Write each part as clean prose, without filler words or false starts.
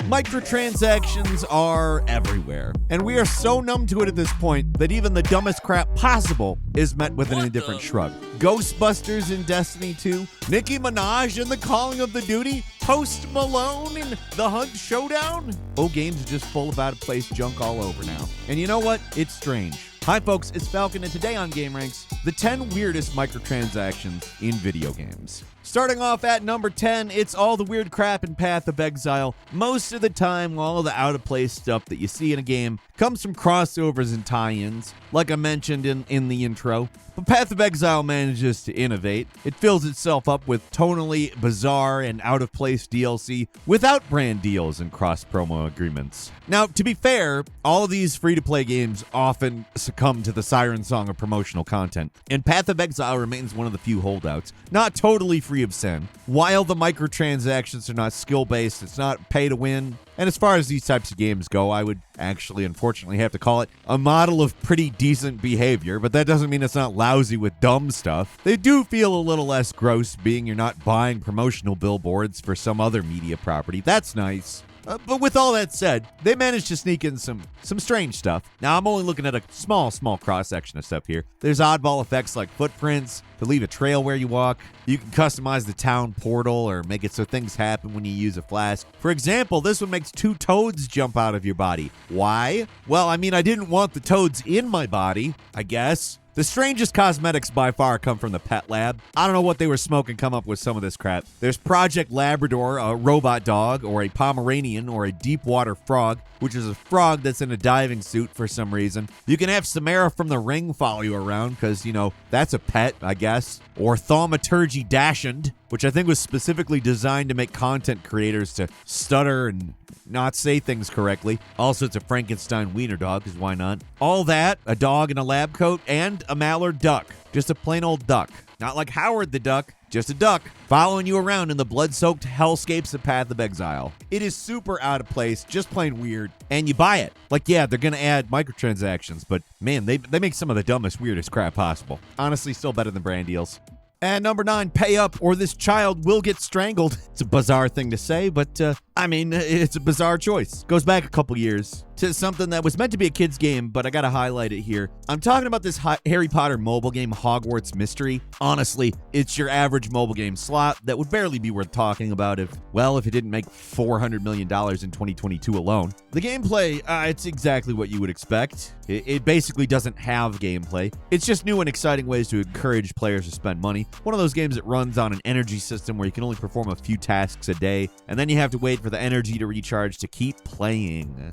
Microtransactions are everywhere, and we are so numb to it at this point that even the dumbest crap possible is met with an indifferent shrug. Ghostbusters in Destiny 2, Nicki Minaj in The Calling of the Duty, Post Malone in The Hunt Showdown. Games are just full of out-of-place junk all over now. And you know what? It's strange. Hi folks, it's Falcon, and today on GameRanx, the 10 weirdest microtransactions in video games. Starting off at number 10, it's all the weird crap in Path of Exile. Most of the time, all of the out-of-place stuff that you see in a game comes from crossovers and tie-ins, like I mentioned in the intro. But Path of Exile manages to innovate. It fills itself up with tonally bizarre and out-of-place DLC without brand deals and cross-promo agreements. Now, to be fair, all of these free-to-play games often succumb to the siren song of promotional content, and Path of Exile remains one of the few holdouts, not totally free of sin. While the microtransactions are not skill-based, it's not pay-to-win, and as far as these types of games go, I would actually, unfortunately, have to call it a model of pretty decent behavior, but that doesn't mean it's not lousy with dumb stuff. They do feel a little less gross, being you're not buying promotional billboards for some other media property. That's nice. But with all that said, they managed to sneak in some strange stuff. Now, I'm only looking at a small cross-section of stuff here. There's oddball effects like footprints to leave a trail where you walk. You can customize the town portal or make it so things happen when you use a flask. For example, this one makes 2 toads jump out of your body. Why? Well, I mean, I didn't want the toads in my body, I guess. The strangest cosmetics by far come from the Pet Lab. I don't know what they were smoking, come up with some of this crap. There's Project Labrador, a robot dog, or a Pomeranian, or a deep water frog, which is a frog that's in a diving suit for some reason. You can have Samara from The Ring follow you around, because, you know, that's a pet, I guess. Or Thaumaturgy Dashend, which I think was specifically designed to make content creators to stutter and not say things correctly. Also, it's a Frankenstein wiener dog, because why not? All that, a dog in a lab coat, and a mallard duck. Just a plain old duck. Not like Howard the Duck, just a duck, following you around in the blood-soaked hellscapes of Path of Exile. It is super out of place, just plain weird, and you buy it. Like, yeah, they're gonna add microtransactions, but man, they make some of the dumbest, weirdest crap possible. Honestly, still better than brand deals. And number 9, pay up or this child will get strangled. It's a bizarre thing to say, but I mean, it's a bizarre choice. Goes back a couple years to something that was meant to be a kid's game, but I gotta highlight it here. I'm talking about this Harry Potter mobile game, Hogwarts Mystery. Honestly, it's your average mobile game slot that would barely be worth talking about if it didn't make $400 million in 2022 alone. The gameplay, it's exactly what you would expect. It basically doesn't have gameplay. It's just new and exciting ways to encourage players to spend money. One of those games that runs on an energy system where you can only perform a few tasks a day, and then you have to wait for the energy to recharge to keep playing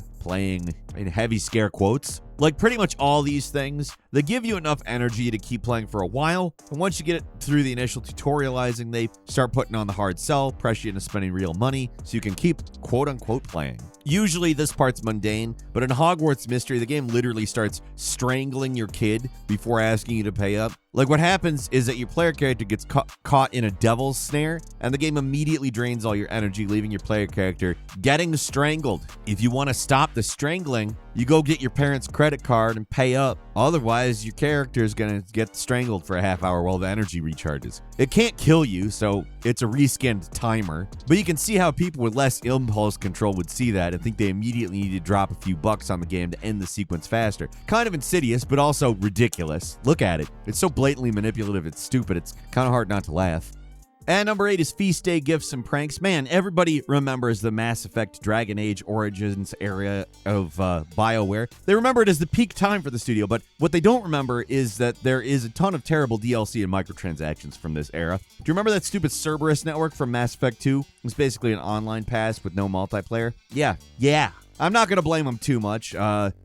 in heavy scare quotes. Like pretty much all these things, they give you enough energy to keep playing for a while, and once you get it through the initial tutorializing, they start putting on the hard sell, pressure you into spending real money, so you can keep quote-unquote playing. Usually this part's mundane, but in Hogwarts Mystery, the game literally starts strangling your kid before asking you to pay up. Like what happens is that your player character gets caught in a devil's snare, and the game immediately drains all your energy, leaving your player character getting strangled. If you want to stop the strangling, you go get your parents' credit card and pay up. Otherwise, your character is going to get strangled for a half hour while the energy recharges. It can't kill you, so it's a reskinned timer. But you can see how people with less impulse control would see that and think they immediately need to drop a few bucks on the game to end the sequence faster. Kind of insidious, but also ridiculous. Look at it. It's so blatantly manipulative, it's stupid, it's kind of hard not to laugh. And number 8 is Feast Day Gifts and Pranks. Man, everybody remembers the Mass Effect Dragon Age Origins era of BioWare. They remember it as the peak time for the studio, but what they don't remember is that there is a ton of terrible DLC and microtransactions from this era. Do you remember that stupid Cerberus network from Mass Effect 2? It was basically an online pass with no multiplayer. Yeah. I'm not going to blame them too much.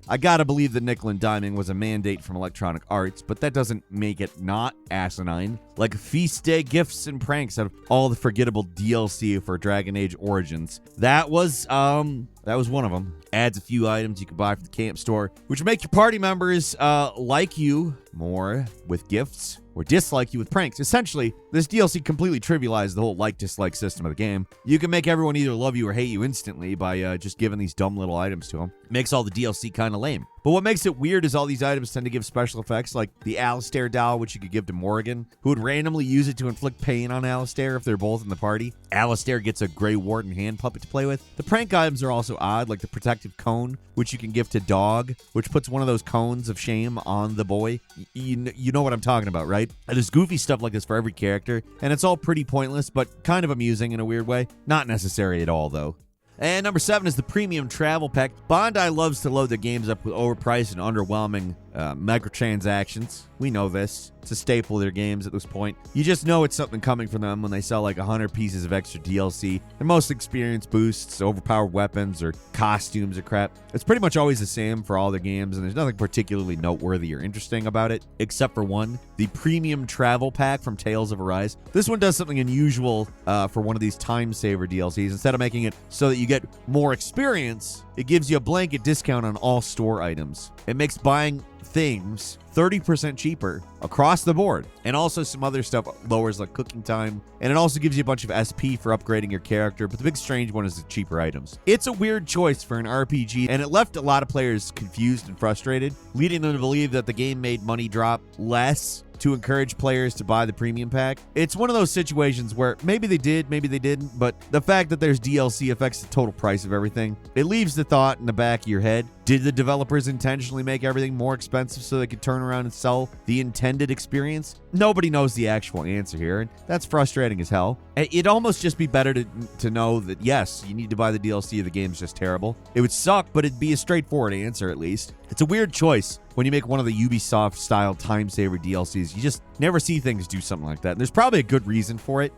I gotta believe that nickel and diming was a mandate from Electronic Arts, but that doesn't make it not asinine. Like Feast Day Gifts and Pranks out of all the forgettable DLC for Dragon Age Origins. That was one of them. Adds a few items you can buy from the camp store, which will make your party members like you more with gifts or dislike you with pranks. Essentially, this DLC completely trivialized the whole like-dislike system of the game. You can make everyone either love you or hate you instantly by just giving these dumb little items to them. Makes all the DLC kind of lame. But what makes it weird is all these items tend to give special effects, like the Alistair doll, which you could give to Morrigan, who would randomly use it to inflict pain on Alistair if they're both in the party. Alistair gets a Grey Warden hand puppet to play with. The prank items are also odd, like the protective cone, which you can give to Dog, which puts one of those cones of shame on the boy. You know what I'm talking about, right? There's goofy stuff like this for every character, and it's all pretty pointless, but kind of amusing in a weird way. Not necessary at all, though. And number 7 is the Premium Travel Pack. Bondi loves to load their games up with overpriced and underwhelming microtransactions. We know this. It's a staple of their games at this point. You just know it's something coming from them when they sell like 100 pieces of extra DLC. And most experience boosts, overpowered weapons, or costumes or crap. It's pretty much always the same for all their games, and there's nothing particularly noteworthy or interesting about it, except for one, the Premium Travel Pack from Tales of Arise. This one does something unusual for one of these time saver DLCs. Instead of making it so that you get more experience, it gives you a blanket discount on all store items. It makes buying things 30% cheaper across the board. And also some other stuff lowers like cooking time. And it also gives you a bunch of SP for upgrading your character. But the big strange one is the cheaper items. It's a weird choice for an RPG, and it left a lot of players confused and frustrated, leading them to believe that the game made money drop less to encourage players to buy the premium pack. It's one of those situations where maybe they did, maybe they didn't, but the fact that there's DLC affects the total price of everything. It leaves the thought in the back of your head, did the developers intentionally make everything more expensive so they could turn around and sell the intended experience? Nobody knows the actual answer here, and that's frustrating as hell. It'd almost just be better to know that, yes, you need to buy the DLC, the game's just terrible. It would suck, but it'd be a straightforward answer at least. It's a weird choice when you make one of the Ubisoft-style time-saver DLCs. You just never see things do something like that, and there's probably a good reason for it.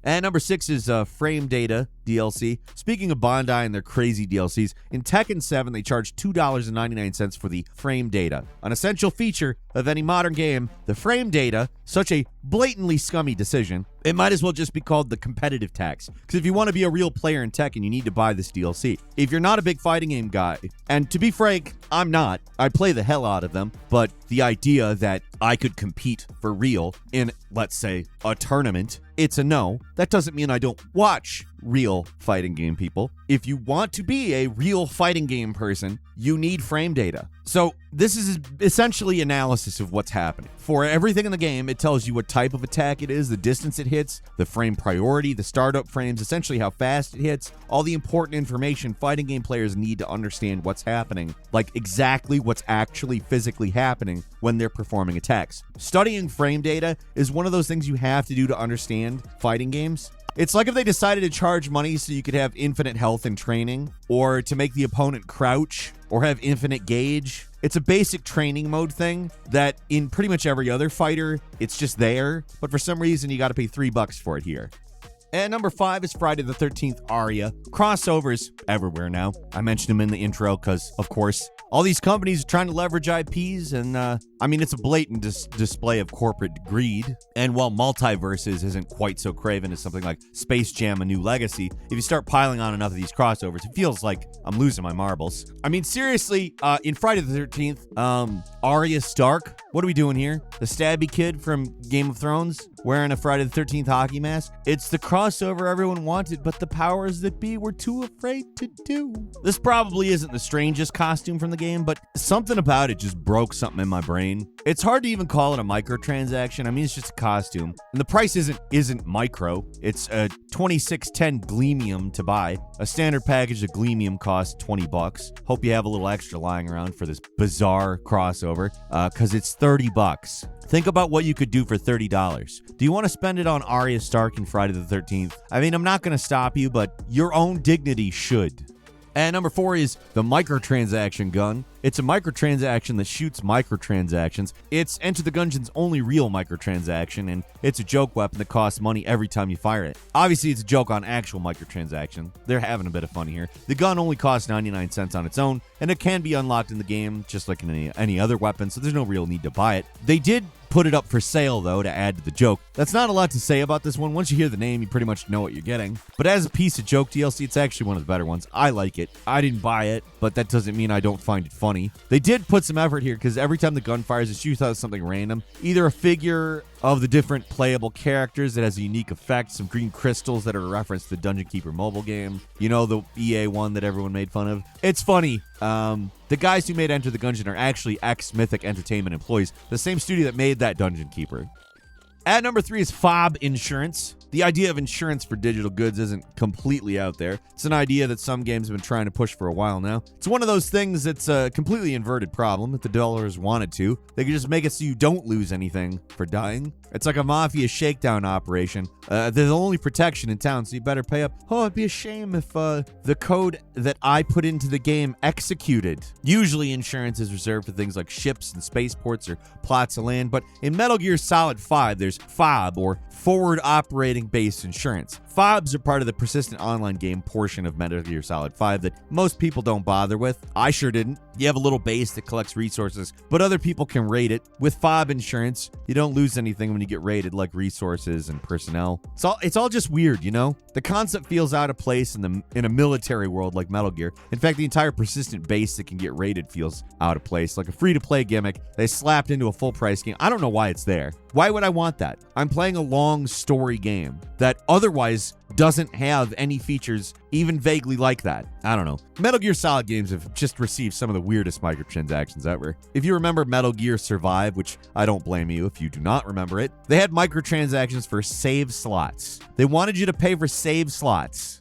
And number 6 is Frame Data DLC. Speaking of Bondi and their crazy DLCs, in Tekken 7, they charge $2.99 for the frame data. An essential feature of any modern game, the frame data, such a blatantly scummy decision, it might as well just be called the competitive tax. Because if you want to be a real player in Tekken, you need to buy this DLC. If you're not a big fighting game guy, and to be frank, I'm not. I play the hell out of them, but the idea that I could compete for real in, let's say, a tournament, it's a no. That doesn't mean I don't watch real fighting game people. If you want to be a real fighting game person, you need frame data. So this is essentially analysis of what's happening. For everything in the game, it tells you what type of attack it is, the distance it hits, the frame priority, the startup frames, essentially how fast it hits, all the important information fighting game players need to understand what's happening, like exactly what's actually physically happening when they're performing attacks. Studying frame data is one of those things you have to do to understand fighting games. It's like if they decided to charge money so you could have infinite health in training, or to make the opponent crouch, or have infinite gauge. It's a basic training mode thing that in pretty much every other fighter, it's just there, but for some reason you gotta pay $3 for it here. And number 5 is Friday the 13th Aria. Crossovers everywhere now. I mentioned them in the intro because, of course, all these companies are trying to leverage IPs, and it's a blatant display of corporate greed. And while Multiverses isn't quite so craven as something like Space Jam: A New Legacy, if you start piling on enough of these crossovers, it feels like I'm losing my marbles. I mean, seriously, in Friday the 13th, Arya Stark, what are we doing here? The stabby kid from Game of Thrones wearing a Friday the 13th hockey mask? It's the crossover everyone wanted, but the powers that be were too afraid to do. This probably isn't the strangest costume from the game, but something about it just broke something in my brain. It's hard to even call it a microtransaction. I mean, it's just a costume. And the price isn't micro. It's a 2610 Gleamium to buy. A standard package of Gleamium costs $20. Hope you have a little extra lying around for this bizarre crossover, because it's $30. Think about what you could do for $30. Do you want to spend it on Arya Stark in Friday the 13th? I mean, I'm not going to stop you, but your own dignity should. And number 4 is the microtransaction gun. It's a microtransaction that shoots microtransactions. It's Enter the Gungeon's only real microtransaction, and it's a joke weapon that costs money every time you fire it. Obviously, it's a joke on actual microtransaction. They're having a bit of fun here. The gun only costs 99 cents on its own, and it can be unlocked in the game just like in any other weapon, so there's no real need to buy it. They did put it up for sale, though, to add to the joke. That's not a lot to say about this one. Once you hear the name, you pretty much know what you're getting. But as a piece of joke DLC, it's actually one of the better ones. I like it. I didn't buy it, but that doesn't mean I don't find it funny. They did put some effort here, because every time the gun fires, it shoots out something random. Either a figure of the different playable characters that has a unique effect, some green crystals that are a reference to the Dungeon Keeper mobile game. You know, the EA one that everyone made fun of. It's funny. The guys who made Enter the Gungeon are actually ex-Mythic Entertainment employees, the same studio that made that Dungeon Keeper. At number 3 is fob insurance. The idea of insurance for digital goods isn't completely out there. It's an idea that some games have been trying to push for a while now. It's one of those things that's a completely inverted problem. If the developers wanted to, they could just make it so you don't lose anything for dying. It's like a mafia shakedown operation. They're the only protection in town, so you better pay up. Oh, it'd be a shame if the code that I put into the game executed. Usually insurance is reserved for things like ships and spaceports or plots of land, but in Metal Gear Solid 5, there's FOB, or Forward Operating Base Insurance. FOBs are part of the persistent online game portion of Metal Gear Solid 5 that most people don't bother with. I sure didn't. You have a little base that collects resources, but other people can raid it. With FOB insurance, you don't lose anything when you get raided, like resources and personnel. It's all just weird, you know? The concept feels out of place in a military world like Metal Gear. In fact, the entire persistent base that can get raided feels out of place, like a free-to-play gimmick they slapped into a full-price game. I don't know why it's there. Why would I want that? I'm playing a long story game that otherwise doesn't have any features even vaguely like that. I don't know. Metal Gear Solid games have just received some of the weirdest microtransactions ever. If you remember Metal Gear Survive, which I don't blame you if you do not remember it, they had microtransactions for save slots. They wanted you to pay for save slots.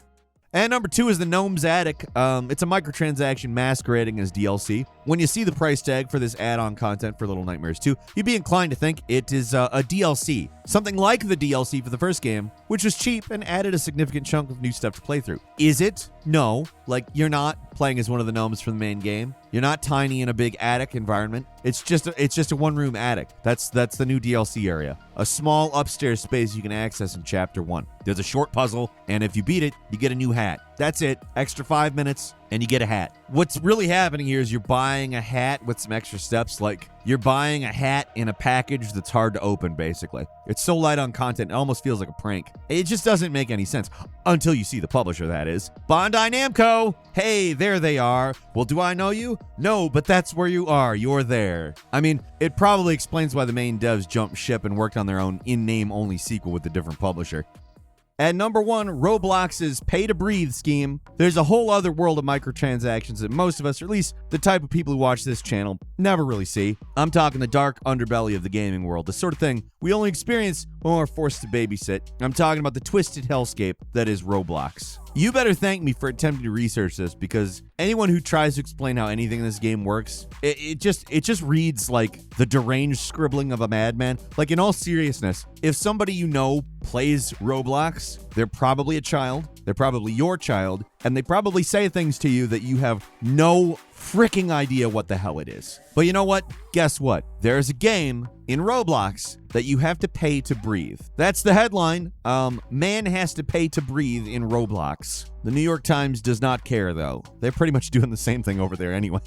And number 2 is the Gnome's Attic. It's a microtransaction masquerading as DLC. When you see the price tag for this add-on content for Little Nightmares 2, you'd be inclined to think it is a DLC. Something like the DLC for the first game, which was cheap and added a significant chunk of new stuff to play through. Is it? No. Like, you're not playing as one of the gnomes from the main game. You're not tiny in a big attic environment. It's just a one-room attic. That's the new DLC area. A small upstairs space you can access in Chapter 1. There's a short puzzle, and if you beat it, you get a new hat. That's it. Extra 5 minutes, and you get a hat. What's really happening here is you're buying a hat with some extra steps, like you're buying a hat in a package that's hard to open, basically. It's so light on content, it almost feels like a prank. It just doesn't make any sense, until you see the publisher, that is. Bandai Namco! Hey, there they are. Well, do I know you? No, but that's where you are. You're there. I mean, it probably explains why the main devs jumped ship and worked on their own in-name only sequel with a different publisher. At number 1, Roblox's pay-to-breathe scheme. There's a whole other world of microtransactions that most of us, or at least the type of people who watch this channel, never really see. I'm talking the dark underbelly of the gaming world, the sort of thing we only experience when we're forced to babysit. I'm talking about the twisted hellscape that is Roblox. You better thank me for attempting to research this, because anyone who tries to explain how anything in this game works, it just reads like the deranged scribbling of a madman. Like, in all seriousness, if somebody you know plays Roblox, they're probably a child, they're probably your child, and they probably say things to you that you have no freaking idea what the hell it is. But you know what? Guess what? There's a game in Roblox that you have to pay to breathe. That's the headline. Man has to pay to breathe in Roblox. The New York Times does not care, though. They're pretty much doing the same thing over there anyway.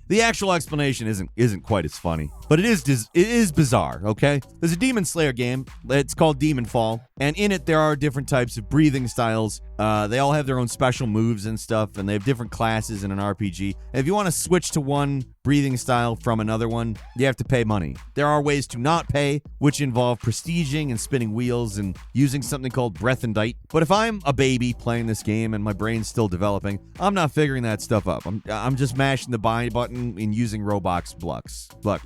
The actual explanation isn't quite as funny, but it is bizarre, okay? There's a Demon Slayer game. It's called Demon Fall, and in it there are different types of breathing styles. They all have their own special moves and stuff, and they have different classes in an RPG. And if you want to switch to one breathing style from another one, you have to pay money. There are ways to not pay, which involve prestiging and spinning wheels and using something called breath and dite. But if I'm a baby playing this game and my brain's still developing, I'm not figuring that stuff up. I'm just mashing the buy button and using Roblox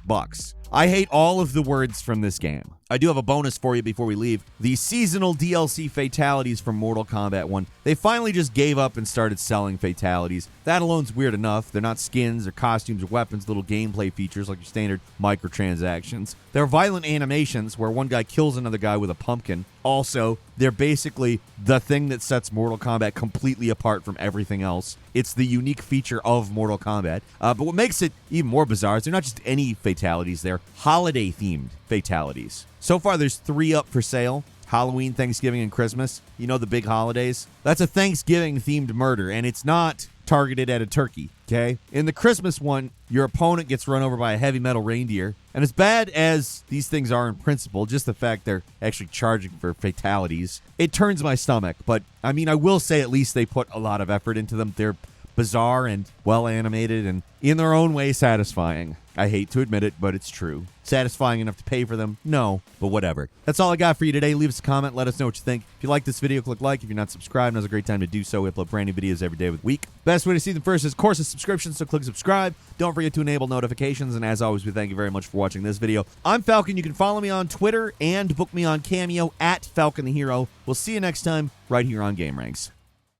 bucks. I hate all of the words from this game. I do have a bonus for you before we leave. The seasonal DLC fatalities from Mortal Kombat 1. They finally just gave up and started selling fatalities. That alone's weird enough. They're not skins or costumes or weapons, little gameplay features like your standard microtransactions. They're violent animations where one guy kills another guy with a pumpkin. Also, they're basically the thing that sets Mortal Kombat completely apart from everything else. It's the unique feature of Mortal Kombat. But what makes it even more bizarre is they're not just any fatalities, they're holiday-themed fatalities. So far, there's 3 up for sale. Halloween, Thanksgiving, and Christmas. You know, the big holidays. That's a Thanksgiving-themed murder, and it's not targeted at a turkey, okay? In the Christmas one, your opponent gets run over by a heavy metal reindeer. And as bad as these things are in principle, just the fact they're actually charging for fatalities, it turns my stomach. But, I mean, I will say at least they put a lot of effort into them. They're bizarre and well animated and in their own way satisfying. I hate to admit it, but it's true. Satisfying enough to pay for them? No, but whatever. That's all I got for you today. Leave us a comment. Let us know what you think. If you like this video, click like. If you're not subscribed, now's a great time to do so. We upload brand new videos every day of the week. Best way to see them first is, of course, a subscription, so click subscribe. Don't forget to enable notifications, and as always, we thank you very much for watching this video. I'm Falcon. You can follow me on Twitter and book me on Cameo at Falcon the Hero. We'll see you next time right here on Game Ranks.